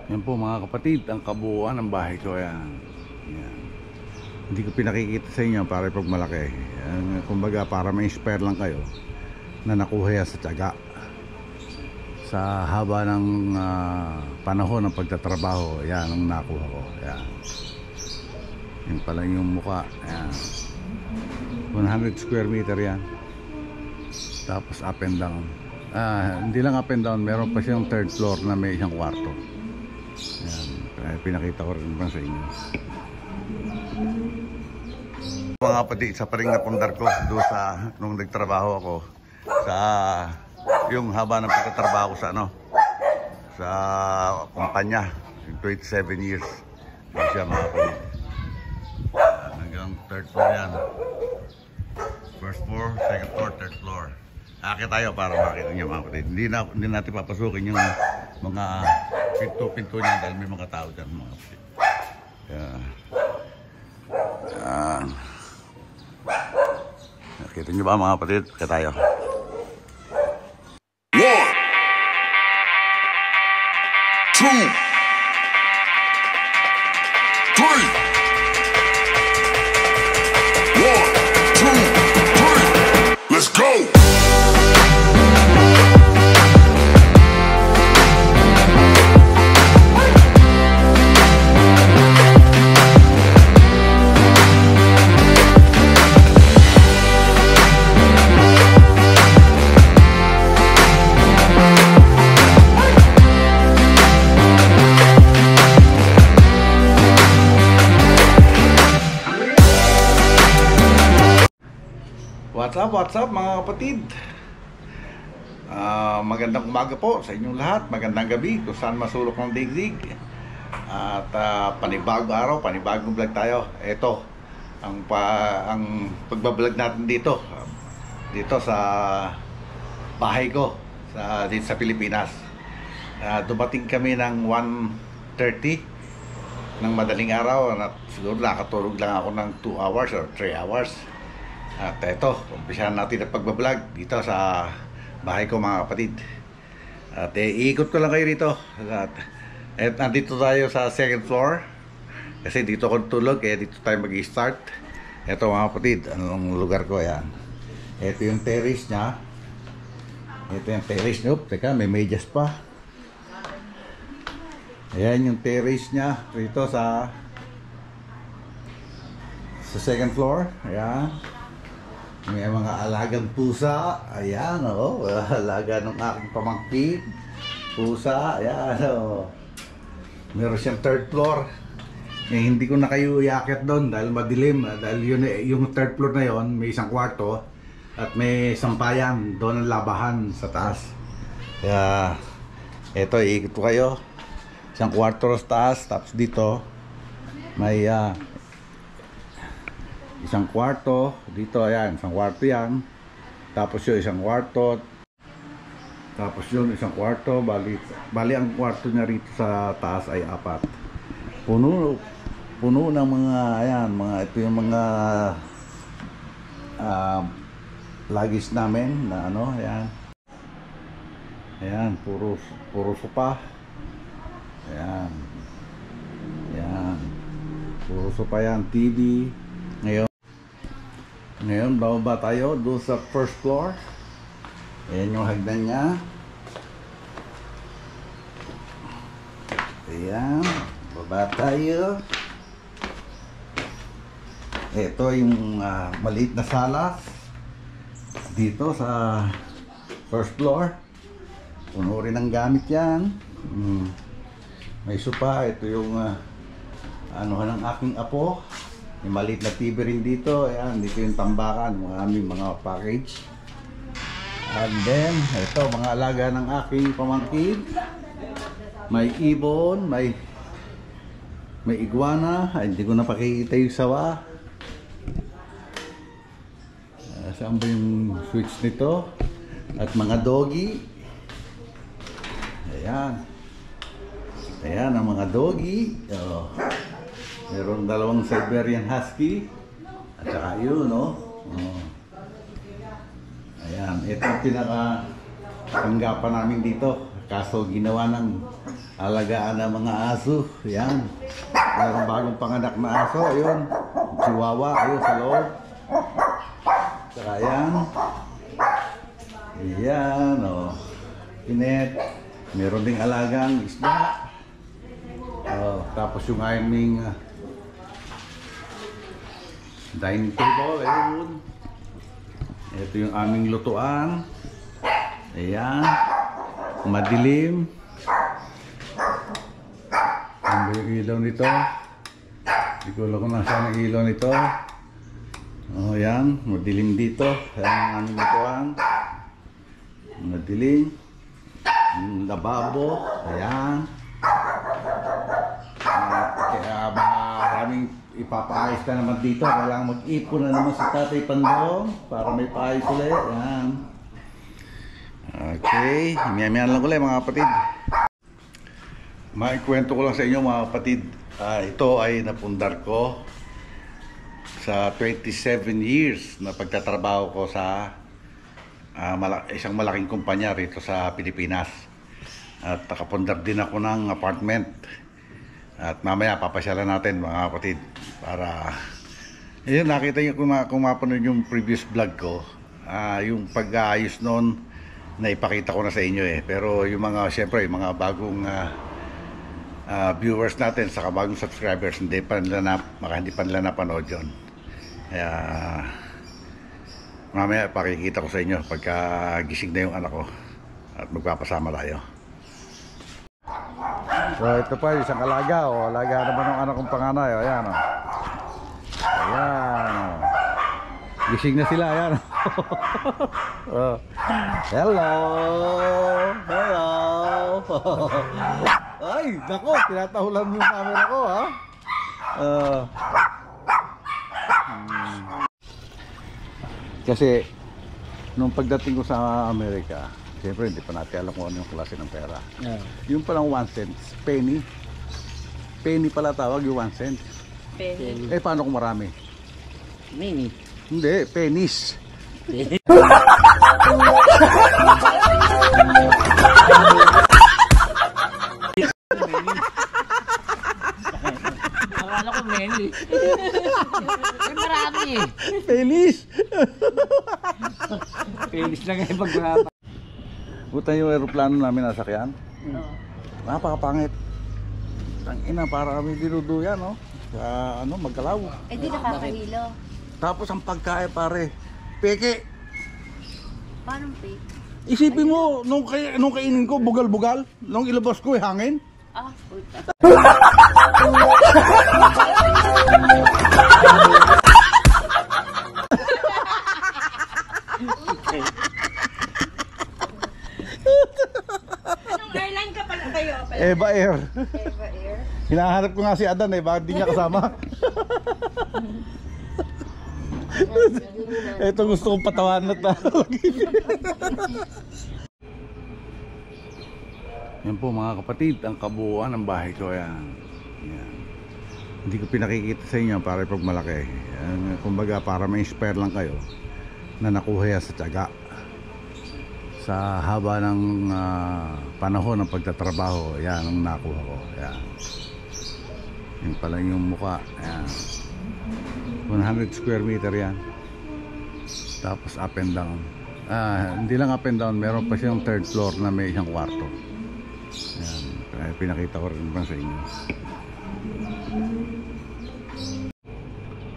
Yan po mga kapatid, ang kabuuan ng bahay ko. Yan. Yan. Hindi ko pinakikita sa inyo para pag malaki. Yan, kumbaga para ma-inspire lang kayo na nakuha yan sa tiyaga. Sa haba ng panahon ng pagtatrabaho, yan ang nakuha ko. Yan. Yan pala yung mukha. Yan. 100 square meter yan. Tapos up and down. Hindi lang up and down, meron pa siyang third floor na may isang kwarto. Yan, pinakita ko rin sa inyo. Mga kapatid, isa pa rin napundar ko doon sa nung nagtrabaho ako sa yung haba ng pagtatrabaho ko sa kumpanya, 27 years. Yan siya mga kapatid. Hanggang third floor yan. First floor, second floor, third floor. Akit tayo para makita nyo mga kapatid. Hindi natin papasukin yung mga pinto-pinto niya dahil may mga tao dyan mga kapatid. Nakita nyo ba mga kapatid? Akit tayo. 1, 2, 3. 1, 2, 3. Let's go! What's up mga kapatid? Magandang umaga po sa inyong lahat. Magandang gabi kung saan masulok ng digdig. At panibagong araw, panibagong vlog tayo. Ito ang pagbablog natin dito sa bahay ko dito sa Pilipinas. Dumating kami ng 1:30 ng madaling araw at siguro nakatulog lang ako ng 2 hours or 3 hours. At ito, umpisahan natin ang pagbablog dito sa bahay ko mga kapatid. At iikot ko lang kayo rito. At nandito tayo sa second floor. Kasi dito ako tulog, dito tayo mag-start. Ito mga kapatid, anong lugar ko yan. Ito yung terrace nya. Ito yung terrace nya. Teka, may medyas pa. Ayan yung terrace nya rito sa second floor. Ayan. May mga alagang pusa. Ayan, alaga ng aking pamangkin. Pusa, ayan, Meron siyang third floor. Hindi ko na kayo iakyat doon dahil madilim. Dahil yung third floor na yon may isang kwarto at may sampayan. Doon ang labahan sa taas. Kaya, eto, iikot ko kayo. Isang kwarto sa taas. Tapos dito, may isang kwarto dito, ayan, isang kwarto yan. Tapos yung isang kwarto. Tapos yun, isang kwarto. Bali ang kwarto niya rito sa taas ay 4. Puno ng mga, ayan, ito yung mga lagis namin na ayan. Ayan, puro sopa. Ayan. Ayan. Puro sopa yan, TV. Ngayon, bababa tayo doon sa first floor. Ayan yung hagdan niya. Ayan, baba tayo. Ito yung maliit na sala dito sa first floor. Puno rin ang gamit yan. May sopa. Ito yung anuhan ng aking apo. May maliit na TV rin dito. Ayan, dito yung tambakan, mga package. And then, ito, mga alaga ng aking pamangkin. May ibon, may iguana. Ay, hindi ko napakikita yung sawa. Saan ba yung switch nito? At mga doggy. Ayan. Ayan, ang mga doggy. Meron 2 Siberian Husky at saka yun, Ayan, ito yung pinaka tanggapan namin dito Kaso ginawa ng alagaan ng mga aso. Yan. Mayroong bagong panganak na aso. Ayun. Chihuahua. Ayun sa loob. Saka yan. Ayan. O. Pinet. Meron ding alagang isda. Tapos yung aming dining table. Ayun. Ito yung aming lutuan. Ayan. Madilim. Ano yung ilaw nito? Hindi ko alam kung nasaan ang ilaw nito. Ayan. Madilim dito. Ayan ang aming lutuan. Madilim. Lababo. Ayan. Kaya maraming ipapaayos ka naman dito. Kailangan mag-ipon na naman si Tatay Pandong para may paayos ulit. Ayan. Okay, miyan-miyan lang ulit mga kapatid. Maikwento ko lang sa inyo mga kapatid. Ito ay napundar ko sa 27 years na pagtatrabaho ko sa isang malaking kumpanya rito sa Pilipinas. At nakapundar din ako ng apartment. At mamaya papasyalan natin mga kapatid para yun, nakita niyo kung mapanood yung previous vlog ko, yung pag-aayos noon na ipakita ko na sa inyo pero yung mga siyempre yung mga bagong viewers natin saka bagong subscribers hindi pa nila napanood yun. Kaya mamaya pakikita ko sa inyo pagka gising na yung anak ko at magpapasama tayo. So ito pa isang alaga. Alaga naman ng anak kong panganay. Ayan o. Ayan. Gising na sila. Ayan. Hello. Hello. Ay, nako. Tinatahulan yung camera ko ha. Kasi nung pagdating ko sa Amerika, siyempre hindi pa natin alam kung ano yung klase ng pera. Yung palang 1 cent, penny. Penny pala tawag yung 1 cent. Penny. Paano kung marami? Mini. Hindi, pennies. Akala ko many. Marami eh. Pennies. Penis lang yung pagkakapa. Buta yung aeroplano namin nasakyan. Napakapangit. Ang ina para kami dinuduyan no? Sa Magkalaw. Di nakakahilo. Tapos ang pagkain pare, peke. Paano fake? Isipin mo, nung kainin ko, bugal-bugal. Nung ilabas ko, hangin. Puta. Anong airline ka pala kayo? Eva Air. Eva Air? Hinahanap ko nga si Adan bakit di niya kasama? Ito gusto kong patawanan na yan po mga kapatid, ang kabuuan ng bahay ko yan. Hindi ko pinakikita sa inyo para pag malaki. Yan, kumbaga para may inspire lang kayo na nakuha yan sa tiyaga. Sa haba ng panahon ng pagtatrabaho, yan ang nakuha ko. Yan. Yan pala yung mukha. Yan. 100 square meter yan. Tapos up and down. Hindi lang up and down, meron pa siyang third floor na may isang kwarto. Yan. Kaya pinakita ko rin pa sa inyo.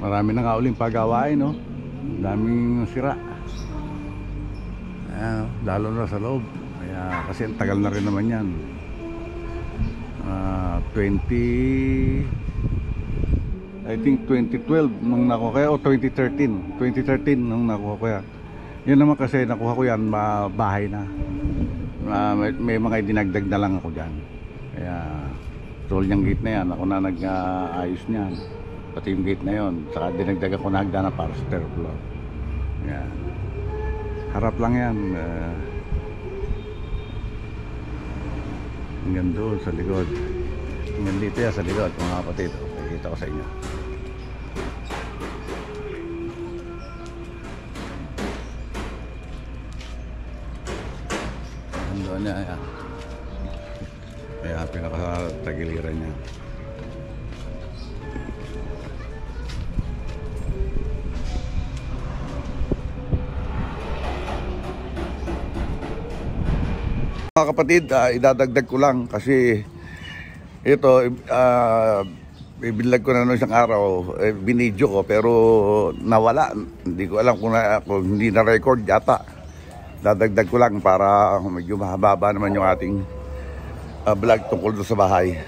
Marami na nga uling pagawain, no? Daming sira. Ayan, lalo na sa loob. Kaya, kasi ang tagal na rin naman yan. 2012 nung nakuha ko, o 2013 nung nakuha ko yan. Yun naman kasi nakuha ko yan, bahay na. May mga dinagdag na lang ako dyan. Kaya tol yung gate na yan, ako na nag-ayos niyan. Pati yung gate na yon, saka dinagdag ako na hagdanan para sa third floor. Yan. Harap lang yan. Hanggang doon sa likod. Hanggang dito yan sa likod mga kapatid. Pakikita ko sa inyo. Hanggang doon yan. Kaya pinakatagiliran niya. Mga kapatid, idadagdag ko lang kasi ito, ibilag ko na noong isang araw, binidyo ko pero nawala. Hindi ko alam kung hindi na record yata. Dadagdag ko lang para medyo mahaba naman yung ating vlog tungkol doon sa bahay.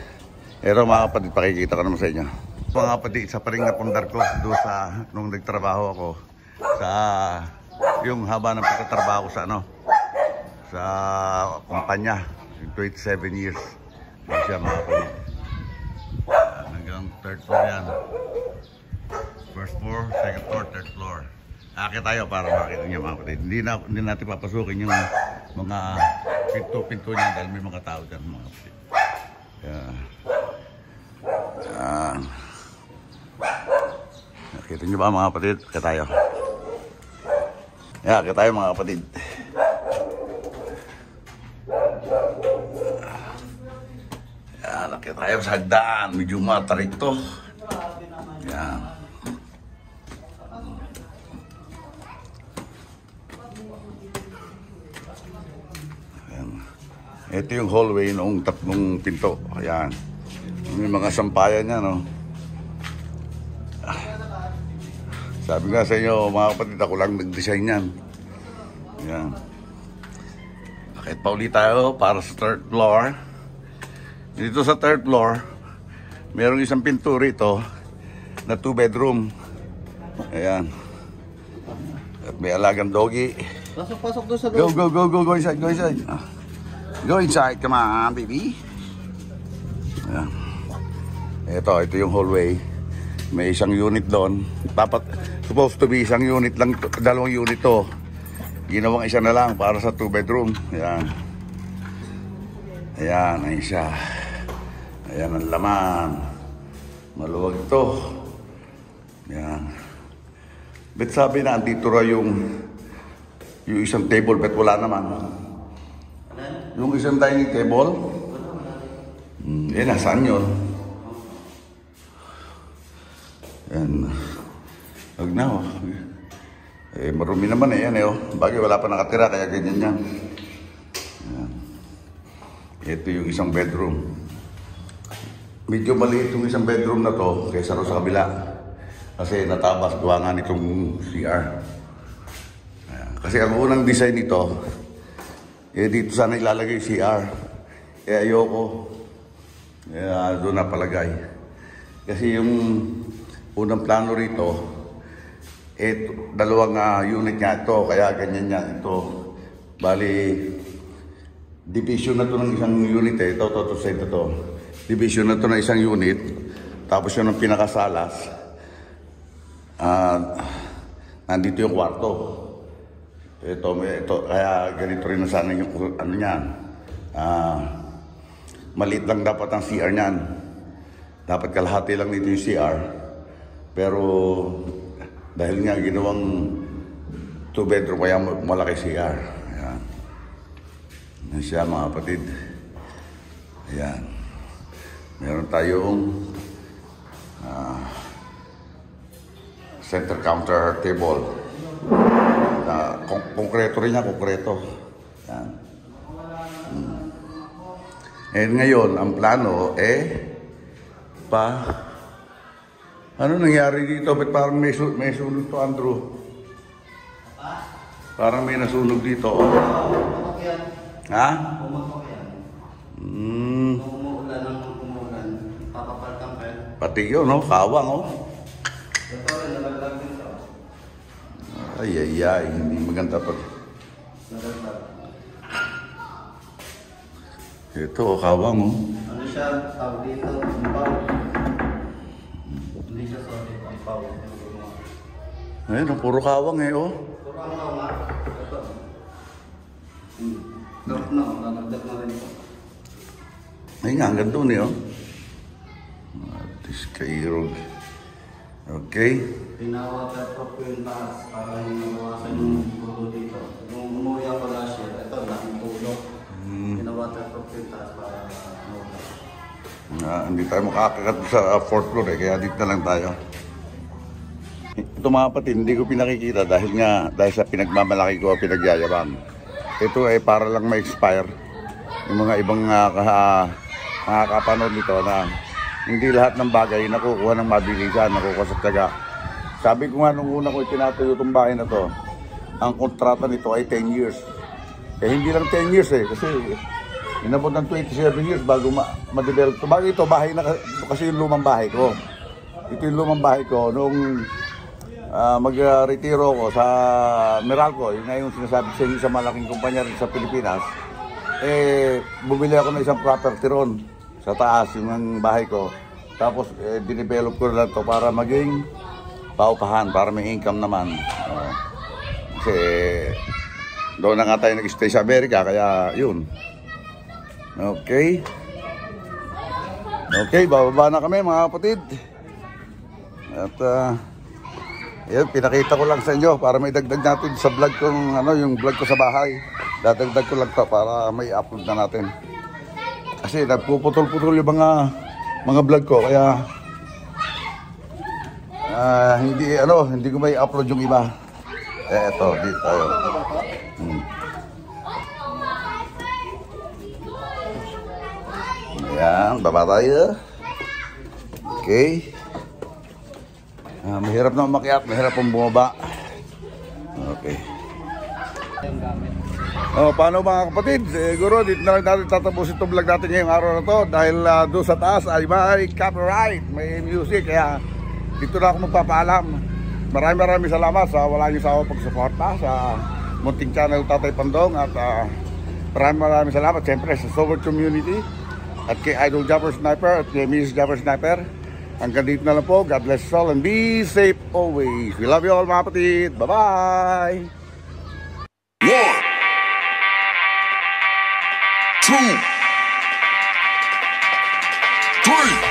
Pero mga kapatid, pakikita ko naman sa inyo. Mga kapatid, isa pa rin napundar ko doon sa nung nagtrabaho ako sa yung haba ng pagtatrabaho sa sa kumpanya, 27 years. Hindi siya mga kapatid. Hanggang third floor yan. First floor, second floor, third floor. Akit tayo para makita niyo mga kapatid. Hindi natin papasukin yung mga pinto-pinto niya dahil may mga tao dyan mga kapatid. Nakita niyo ba mga kapatid? Akit tayo. Akit tayo mga kapatid. Nakita tayo sa hagdaan, medyo matarik to. Yan. Ayan. Ito yung hallway noong tatlong pinto. Ayan. May mga sampayan niya, no? Sabi nga sa inyo, mga kapatid, ako lang nag-design yan. Ayan. Bakit pa ulit tayo para sa third floor. Dito sa third floor, mayroong isang pinto rito na 2 bedroom. Ayan. At may alagang doggy. Pasok doon sa loob. Go inside, go inside. Go inside, come on, baby. Ayan. Ito yung hallway. May isang unit doon. Dapat, supposed to be isang unit lang, dalawang unit to. Ginawang isa na lang para sa 2 bedroom. Ayan. Ayan, ayun siya. Ayan ang laman. Maluwag ito. Ayan. Bet sabi na, andito ra yung isang table, bet wala naman. Yung isang dining table. Nasaan yun? Ayan. Huwag na, oh. Marumi naman yan, oh. Bagay, wala pa nakatira, kaya ganyan yan. Ayan. Ito yung isang bedroom. Medyo maliit yung isang bedroom na to kaysa ro sa kabila. Kasi natabas gawa nga nitong CR. Ayan. Kasi ang unang design nito, dito sana ilalagay yung CR. Ayoko. Doon napalagay. Kasi yung unang plano rito, dalawang unit nga ito, kaya ganyan yan ito. Bali, division na to ng isang unit ito. Division na to ng isang unit. Tapos yun ang pinakasalas. Nandito yung kwarto. Ito, kaya ganito rin na sana yung ano niyan. Maliit lang dapat ang CR niyan. Dapat kalahati lang nito yung CR. Pero dahil nga ginawang 2 bedroom, kaya malaki CR. Ayan. Yan siya mga kapatid. Ayan. Meron tayong center counter table. Konkreto rin yan, konkreto. Ayan. And ngayon, ang plano ano nangyari dito? Ba't parang may sunog to, Andrew? Parang may nasunog dito. Ha? Pati yun, no? Kawang, oh. Ay, hindi maganda pa. Ito, kawang, oh. Ano siya? Tawag dito, umpaw. Hindi siya sorry, umpaw. Ayun, puro kawang, oh. Puro kawang, nga. Ito. Drop na, nanagdag na rin ito. Ay nga, hanggang doon, oh. Atis kairog. Okay. Pinawaterproof ko yung taas para hindi mawasan yung bulo dito. Nung umuwi ako last year, ito, laking tulog. Pinawaterproof ko yung taas para Hindi tayo makakakat sa 4th floor kaya dito na lang tayo. Ito mga kapatid, hindi ko pinakikita dahil sa pinagmamalaki ko, pinagyayabang. Ito ay para lang ma-expire. Yung mga ibang makakapanood nito na hindi lahat ng bagay nakukuha ng mabilisan, nakukuha sa tiyaga. Sabi ko nga nung una ko itinatayo itong bahay na to, ang kontrata nito ay 10 years. Hindi lang 10 years kasi inabot ng 27 years bago ma-develop. Bago ito, bahay na kasi yung lumang bahay ko. Ito yung lumang bahay ko noong mag-retiro ko sa Meralco, yun nga yung sinasabi sa isang malaking kumpanya rin sa Pilipinas. Bumili ako ng isang property ron sa taas, yung bahay ko. Tapos, dinevelop ko na lang to para maging paupahan, para may income naman. Kasi, doon na nga tayo nag-stay sa Amerika, kaya yun. Okay. Okay, bababa na kami mga kapatid. At, yan, pinakita ko lang sa inyo para may dagdag natin sa vlog kong yung vlog ko sa bahay. Dadagdag ko lang to para may upload na natin. Kasi nagpuputol-putol yung mga vlog ko kaya hindi ko may upload yung iba. Eto, dito tayo. Ayan, baba tayo. Okay. Mahirap na umakyat, mahirap pong bumaba. Okay. Paano mga kapatid? Siguro dito na lang natin tatapusin itong vlog natin ngayong araw na to. Dahil doon sa taas ay may copyright, may music. Kaya dito na ako magpapaalam. Maraming salamat sa wala niyo sa ako pagsuporta sa munting channel Tatay Pandong. At maraming salamat siyempre sa Sober Community. At kay Idol Jumper Sniper at kay Mrs. Jumper Sniper. Hanggang dito na lang po. God bless us all and be safe always. We love you all mga kapatid. Bye-bye! 1, 2, 3.